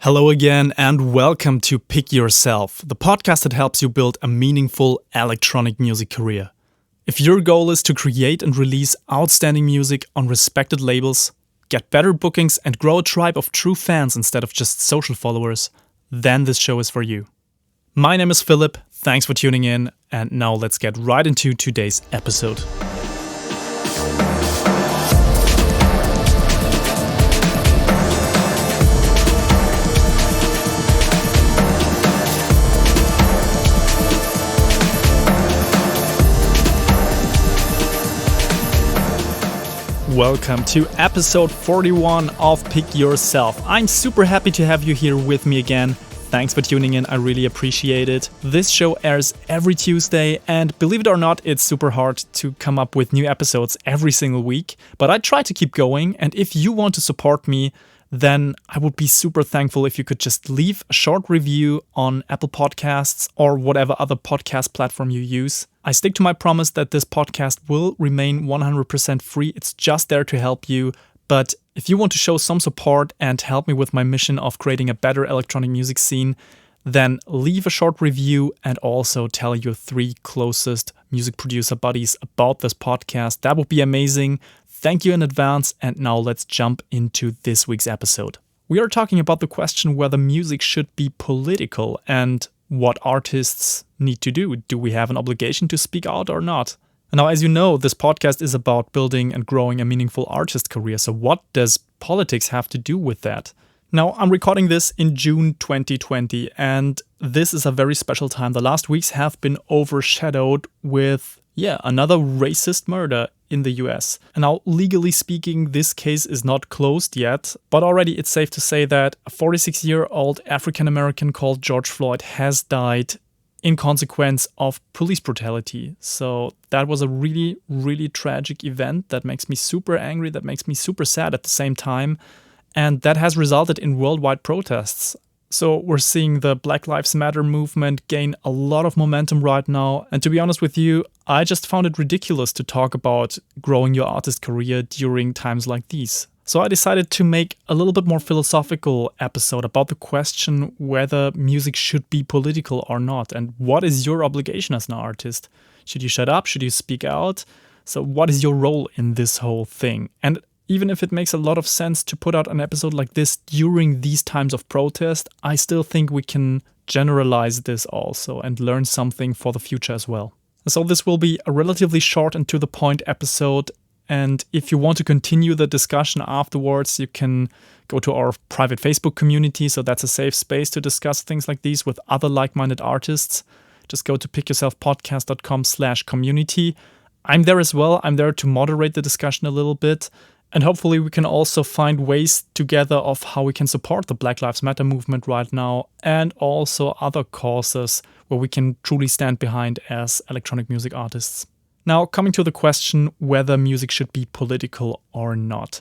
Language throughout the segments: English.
Hello again and welcome to Pick Yourself, the podcast that helps you build a meaningful electronic music career. If your goal is to create and release outstanding music on respected labels, get better bookings and grow a tribe of true fans instead of just social followers, then this show is for you. My name is Philip, thanks for tuning in, and now let's get right into today's episode. Welcome to episode 41 of Pick Yourself. I'm super happy to have you here with me again. Thanks for tuning in, I really appreciate it. This show airs every Tuesday, and believe it or not, it's super hard to come up with new episodes every single week. But I try to keep going, and if you want to support me, then I would be super thankful if you could just leave a short review on Apple Podcasts or whatever other podcast platform you use. I stick to my promise that this podcast will remain 100% free. It's just there to help you. But if you want to show some support and help me with my mission of creating a better electronic music scene, then leave a short review and also tell your 3 closest music producer buddies about this podcast. That would be amazing. Thank you in advance, and now let's jump into this week's episode. We are talking about the question whether music should be political and what artists need to do. Do we have an obligation to speak out or not? Now, as you know, this podcast is about building and growing a meaningful artist career. So what does politics have to do with that? Now, I'm recording this in June 2020, and this is a very special time. The last weeks have been overshadowed with, another racist murder in the US. And now, legally speaking, this case is not closed yet, but already it's safe to say that a 46-year-old African-American called George Floyd has died in consequence of police brutality. So that was a really, really tragic event that makes me super angry, that makes me super sad at the same time. And that has resulted in worldwide protests. So we're seeing the Black Lives Matter movement gain a lot of momentum right now. And to be honest with you, I just found it ridiculous to talk about growing your artist career during times like these. So I decided to make a little bit more philosophical episode about the question whether music should be political or not. And what is your obligation as an artist? Should you shut up? Should you speak out? So what is your role in this whole thing? And even if it makes a lot of sense to put out an episode like this during these times of protest, I still think we can generalize this also and learn something for the future as well. So this will be a relatively short and to the point episode. And if you want to continue the discussion afterwards, you can go to our private Facebook community. So that's a safe space to discuss things like these with other like-minded artists. Just go to pickyourselfpodcast.com/community. I'm there as well. I'm there to moderate the discussion a little bit. And hopefully we can also find ways together of how we can support the Black Lives Matter movement right now and also other causes where we can truly stand behind as electronic music artists. Now, coming to the question whether music should be political or not.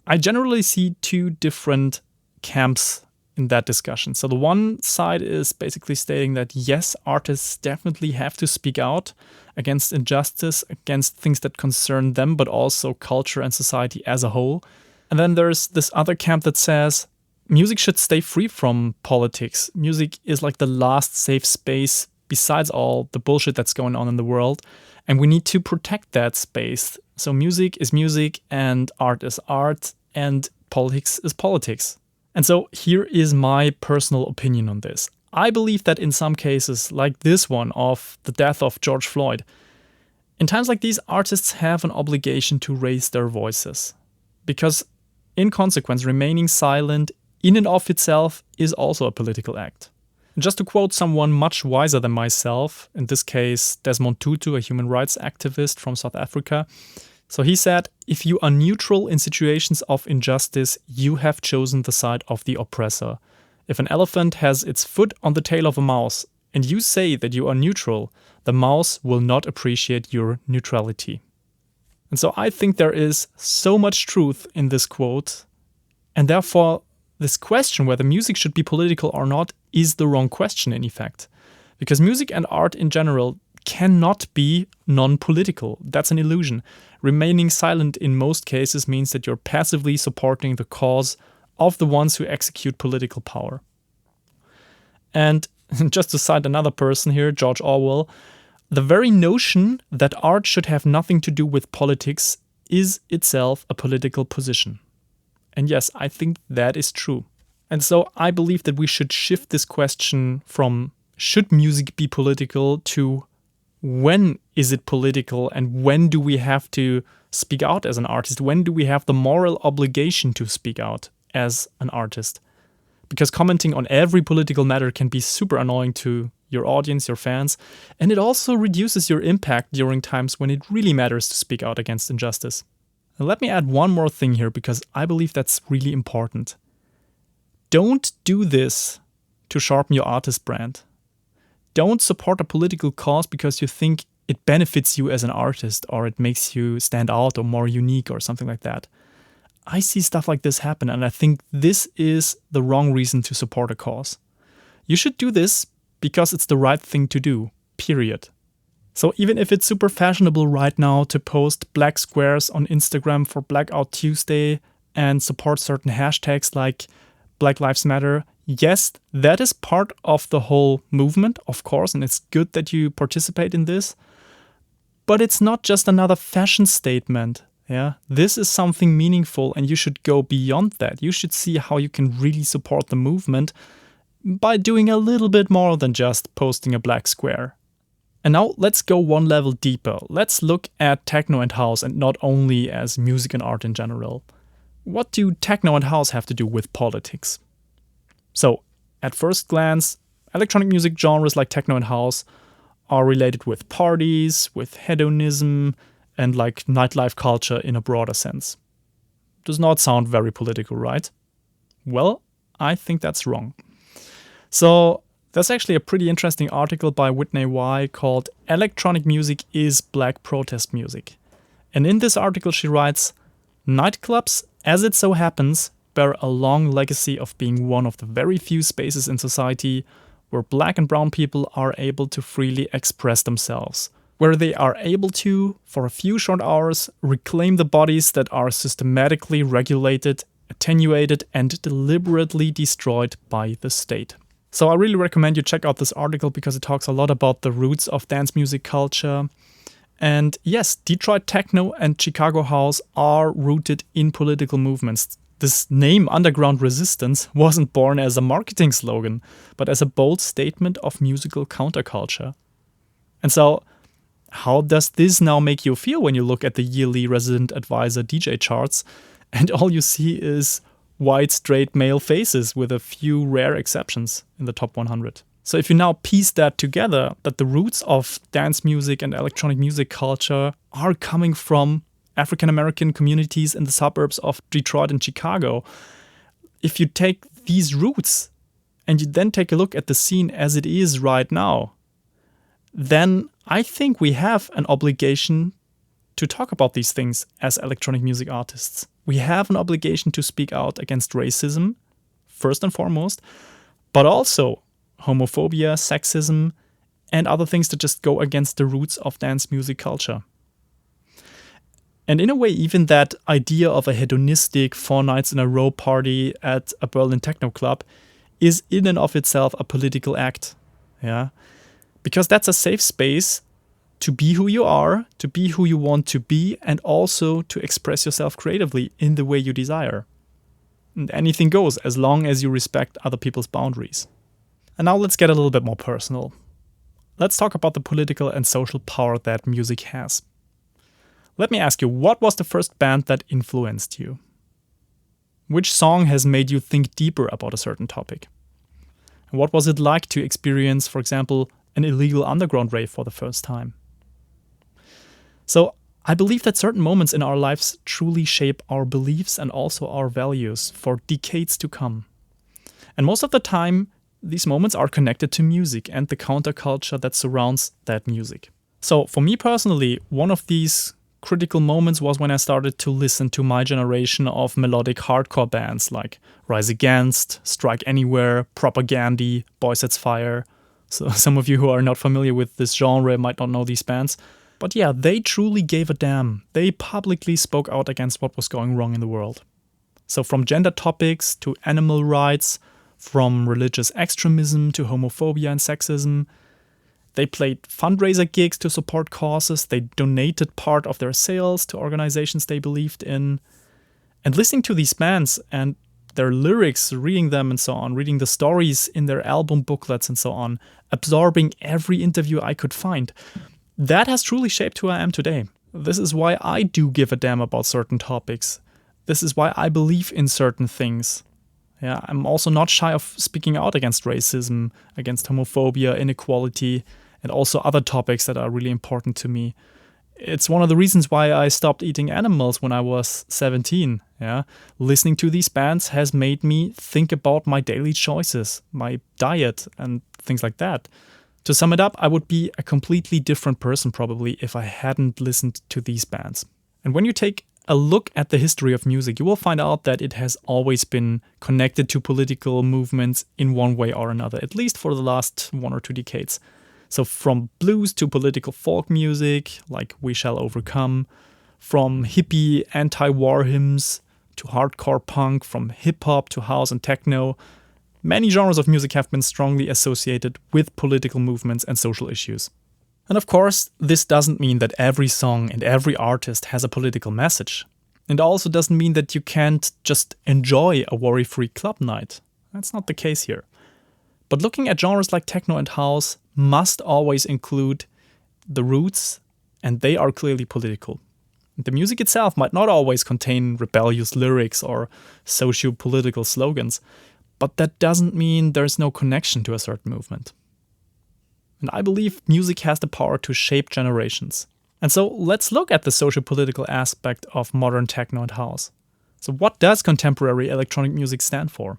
I generally see 2 different camps in that discussion. So the one side is basically stating that yes, artists definitely have to speak out against injustice, against things that concern them, but also culture and society as a whole. And then there's this other camp that says music should stay free from politics. Music is like the last safe space besides all the bullshit that's going on in the world. And we need to protect that space. So music is music and art is art and politics is politics. And so here is my personal opinion on this. I believe that in some cases, like this one of the death of George Floyd, in times like these, artists have an obligation to raise their voices. Because in consequence, remaining silent in and of itself is also a political act. And just to quote someone much wiser than myself, in this case Desmond Tutu, a human rights activist from South Africa, so he said, if you are neutral in situations of injustice, you have chosen the side of the oppressor. If an elephant has its foot on the tail of a mouse and you say that you are neutral, the mouse will not appreciate your neutrality. And so I think there is so much truth in this quote, and therefore this question whether music should be political or not is the wrong question in effect. Because music and art in general cannot be non-political. That's an illusion. Remaining silent in most cases means that you're passively supporting the cause of the ones who execute political power. And just to cite another person here, George Orwell, the very notion that art should have nothing to do with politics is itself a political position. And yes, I think that is true. And so I believe that we should shift this question from should music be political to when is it political and when do we have to speak out as an artist? When do we have the moral obligation to speak out as an artist? Because commenting on every political matter can be super annoying to your audience, your fans, and it also reduces your impact during times when it really matters to speak out against injustice. And let me add one more thing here because I believe that's really important. Don't do this to sharpen your artist brand. Don't support a political cause because you think it benefits you as an artist or it makes you stand out or more unique or something like that. I see stuff like this happen and I think this is the wrong reason to support a cause. You should do this because it's the right thing to do, period. So even if it's super fashionable right now to post black squares on Instagram for Blackout Tuesday and support certain hashtags like Black Lives Matter, yes, that is part of the whole movement, of course, and it's good that you participate in this. But it's not just another fashion statement. Yeah, this is something meaningful and you should go beyond that. You should see how you can really support the movement by doing a little bit more than just posting a black square. And now let's go one level deeper. Let's look at techno and house and not only as music and art in general. What do techno and house have to do with politics? So, at first glance, electronic music genres like techno and house are related with parties, with hedonism, and like nightlife culture in a broader sense. Does not sound very political, right? Well, I think that's wrong. So there's actually a pretty interesting article by Whitney Y called Electronic Music is Black Protest Music. And in this article she writes, nightclubs, as it so happens, bear a long legacy of being one of the very few spaces in society where black and brown people are able to freely express themselves, where they are able to, for a few short hours, reclaim the bodies that are systematically regulated, attenuated, and deliberately destroyed by the state. So I really recommend you check out this article because it talks a lot about the roots of dance music culture. And yes, Detroit techno and Chicago house are rooted in political movements. This name, Underground Resistance, wasn't born as a marketing slogan, but as a bold statement of musical counterculture. And so, how does this now make you feel when you look at the yearly Resident Advisor DJ charts and all you see is white, straight male faces with a few rare exceptions in the top 100? So if you now piece that together, that the roots of dance music and electronic music culture are coming from African American communities in the suburbs of Detroit and Chicago, if you take these roots and you then take a look at the scene as it is right now, then I think we have an obligation to talk about these things as electronic music artists. We have an obligation to speak out against racism, first and foremost, but also homophobia, sexism, and other things that just go against the roots of dance music culture. And in a way, even that idea of a hedonistic 4 nights in a row party at a Berlin techno club is in and of itself a political act. Yeah, because that's a safe space to be who you are, to be who you want to be, and also to express yourself creatively in the way you desire. And anything goes as long as you respect other people's boundaries. And now let's get a little bit more personal. Let's talk about the political and social power that music has. Let me ask you, what was the first band that influenced you? Which song has made you think deeper about a certain topic? And what was it like to experience, for example, an illegal underground rave for the first time? So I believe that certain moments in our lives truly shape our beliefs and also our values for decades to come. And most of the time, these moments are connected to music and the counterculture that surrounds that music. So for me personally, one of these critical moments was when I started to listen to my generation of melodic hardcore bands like Rise Against, Strike Anywhere, Propaganda, Boy Sets Fire. So some of you who are not familiar with this genre might not know these bands. But yeah, they truly gave a damn. They publicly spoke out against what was going wrong in the world. So from gender topics to animal rights, from religious extremism to homophobia and sexism. They played fundraiser gigs to support causes. They donated part of their sales to organizations they believed in. And listening to these bands and their lyrics, reading them and so on, reading the stories in their album booklets and so on, absorbing every interview I could find, that has truly shaped who I am today. This is why I do give a damn about certain topics. This is why I believe in certain things. Yeah, I'm also not shy of speaking out against racism, against homophobia, inequality, and also other topics that are really important to me. It's one of the reasons why I stopped eating animals when I was 17. Yeah, listening to these bands has made me think about my daily choices, my diet, and things like that. To sum it up, I would be a completely different person probably if I hadn't listened to these bands. And when you take a look at the history of music, you will find out that it has always been connected to political movements in one way or another, at least for the last 1 or 2 decades. So from blues to political folk music, like We Shall Overcome, from hippie anti-war hymns to hardcore punk, from hip-hop to house and techno, many genres of music have been strongly associated with political movements and social issues. And of course, this doesn't mean that every song and every artist has a political message. It also doesn't mean that you can't just enjoy a worry-free club night. That's not the case here. But looking at genres like techno and house must always include the roots, and they are clearly political. The music itself might not always contain rebellious lyrics or socio-political slogans, but that doesn't mean there's no connection to a certain movement. And I believe music has the power to shape generations. And so let's look at the socio-political aspect of modern techno and house. So what does contemporary electronic music stand for?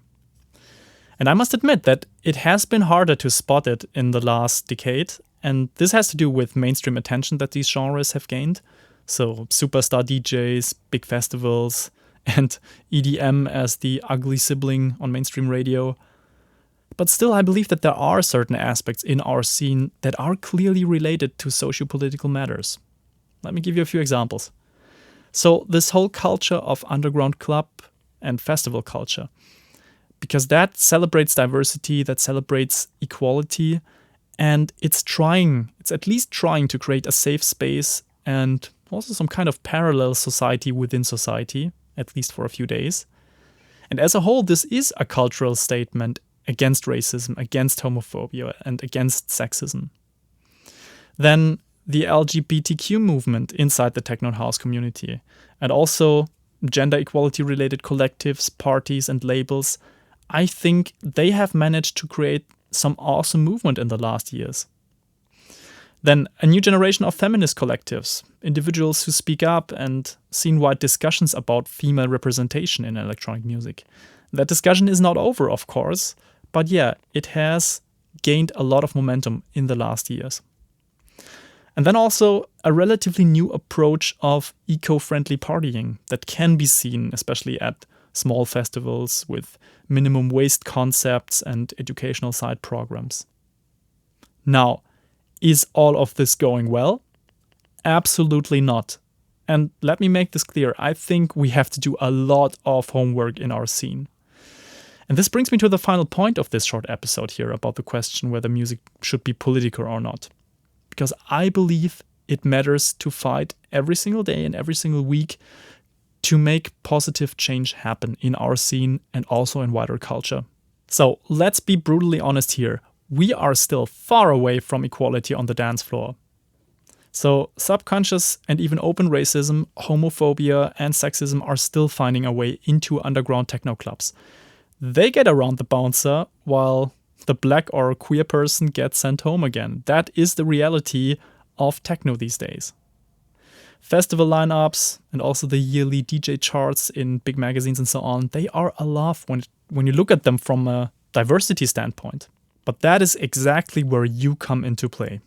And I must admit that it has been harder to spot it in the last decade, and this has to do with mainstream attention that these genres have gained. So superstar DJs, big festivals, and EDM as the ugly sibling on mainstream radio. But still, I believe that there are certain aspects in our scene that are clearly related to socio-political matters. Let me give you a few examples. So this whole culture of underground club and festival culture, because that celebrates diversity, that celebrates equality, and it's at least trying to create a safe space and also some kind of parallel society within society, at least for a few days. And as a whole, this is a cultural statement against racism, against homophobia, and against sexism. Then the LGBTQ movement inside the techno and house community, and also gender equality related collectives, parties, and labels, I think they have managed to create some awesome movement in the last years. Then a new generation of feminist collectives, individuals who speak up and scene-wide discussions about female representation in electronic music. That discussion is not over, of course, but yeah, it has gained a lot of momentum in the last years. And then also a relatively new approach of eco-friendly partying that can be seen, especially at small festivals with minimum waste concepts and educational side programs. Now, is all of this going well? Absolutely not. And let me make this clear, I think we have to do a lot of homework in our scene. And this brings me to the final point of this short episode here about the question whether music should be political or not. Because I believe it matters to fight every single day and every single week to make positive change happen in our scene and also in wider culture. So let's be brutally honest here. We are still far away from equality on the dance floor. So subconscious and even open racism, homophobia, and sexism are still finding a way into underground techno clubs. They get around the bouncer while the black or queer person gets sent home again. That is the reality of techno these days. Festival lineups and also the yearly DJ charts in big magazines and so on, they are a laugh when you look at them from a diversity standpoint. But that is exactly where you come into play.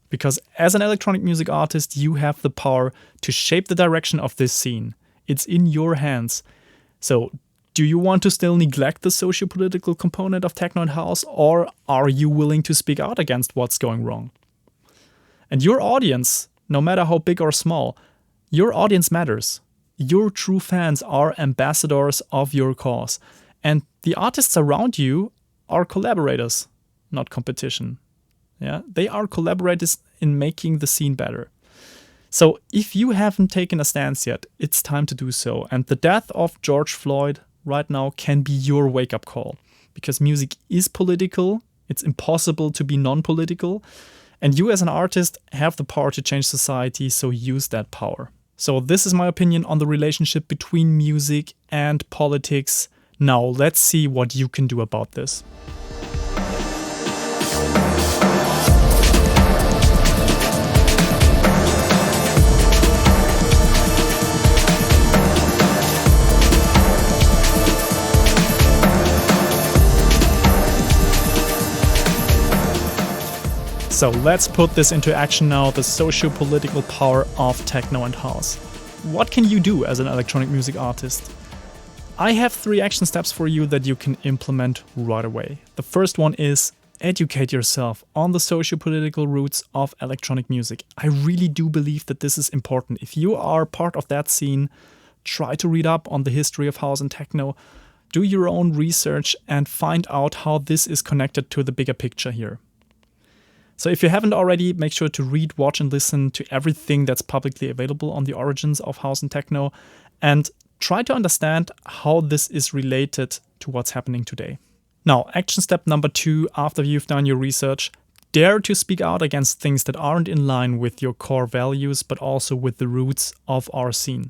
Because as an electronic music artist, you have the power to shape the direction of this scene. It's in your hands. So do you want to still neglect the socio-political component of techno and house, or are you willing to speak out against what's going wrong? And your audience, no matter how big or small, your audience matters. Your true fans are ambassadors of your cause. And the artists around you are collaborators, not competition. Yeah, they are collaborators in making the scene better. So if you haven't taken a stance yet, it's time to do so. And the death of George Floyd right now can be your wake-up call. Because music is political, it's impossible to be non-political. And you as an artist have the power to change society, so use that power. So this is my opinion on the relationship between music and politics. Now let's see what you can do about this. So let's put this into action now, the socio-political power of techno and house. What can you do as an electronic music artist? I have 3 action steps for you that you can implement right away. The first one is educate yourself on the socio-political roots of electronic music. I really do believe that this is important. If you are part of that scene, try to read up on the history of house and techno, do your own research and find out how this is connected to the bigger picture here. So if you haven't already, make sure to read, watch and listen to everything that's publicly available on the origins of house and techno and try to understand how this is related to what's happening today. Now, action step number 2, after you've done your research, dare to speak out against things that aren't in line with your core values, but also with the roots of our scene.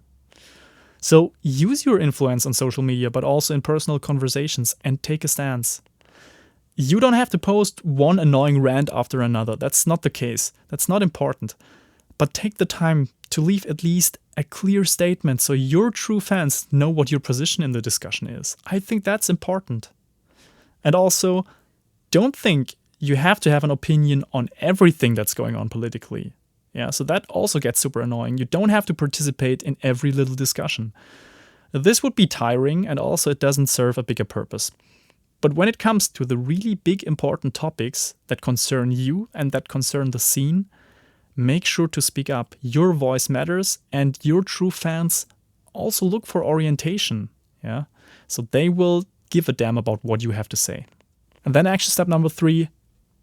So use your influence on social media, but also in personal conversations and take a stance. You don't have to post one annoying rant after another. That's not the case. That's not important. But take the time to leave at least a clear statement so your true fans know what your position in the discussion is. I think that's important. And also, don't think you have to have an opinion on everything that's going on politically. Yeah, so that also gets super annoying. You don't have to participate in every little discussion. This would be tiring and also it doesn't serve a bigger purpose. But when it comes to the really big important topics that concern you and that concern the scene, make sure to speak up. Your voice matters and your true fans also look for orientation. Yeah, so they will give a damn about what you have to say. And then action step number 3,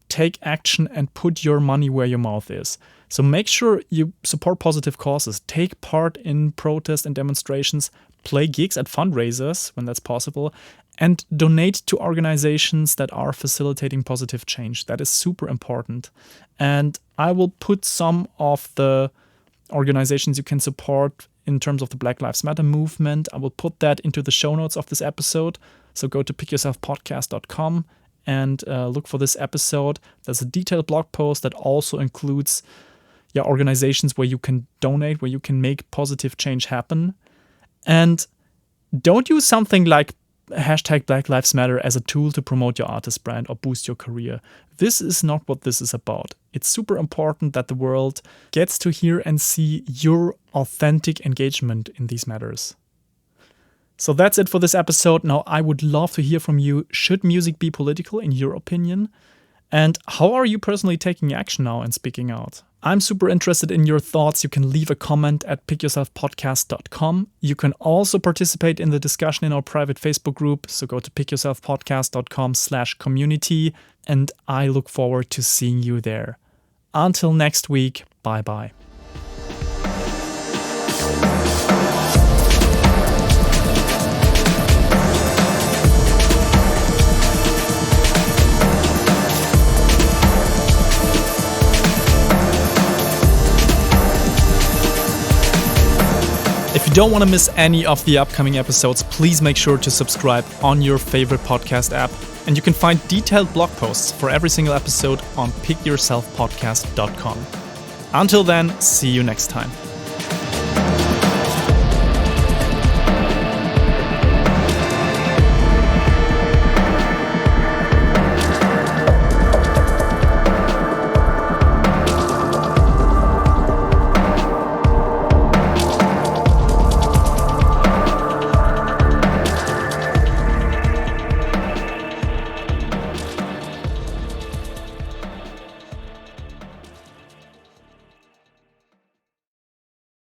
take action and put your money where your mouth is. So make sure you support positive causes, take part in protests and demonstrations, play gigs at fundraisers when that's possible, and donate to organizations that are facilitating positive change. That is super important. And I will put some of the organizations you can support in terms of the Black Lives Matter movement. I will put that into the show notes of this episode. So go to pickyourselfpodcast.com and look for this episode. There's a detailed blog post that also includes organizations where you can donate, where you can make positive change happen. And don't use something like hashtag Black Lives Matter as a tool to promote your artist brand or boost your career. This is not what this is about. It's super important that the world gets to hear and see your authentic engagement in these matters. So that's it for this episode. Now, I would love to hear from you. Should music be political in your opinion? And how are you personally taking action now and speaking out? I'm super interested in your thoughts. You can leave a comment at pickyourselfpodcast.com. You can also participate in the discussion in our private Facebook group. So go to pickyourselfpodcast.com/community. And I look forward to seeing you there. Until next week, bye-bye. If you don't want to miss any of the upcoming episodes, please make sure to subscribe on your favorite podcast app. And you can find detailed blog posts for every single episode on pickyourselfpodcast.com. Until then, see you next time.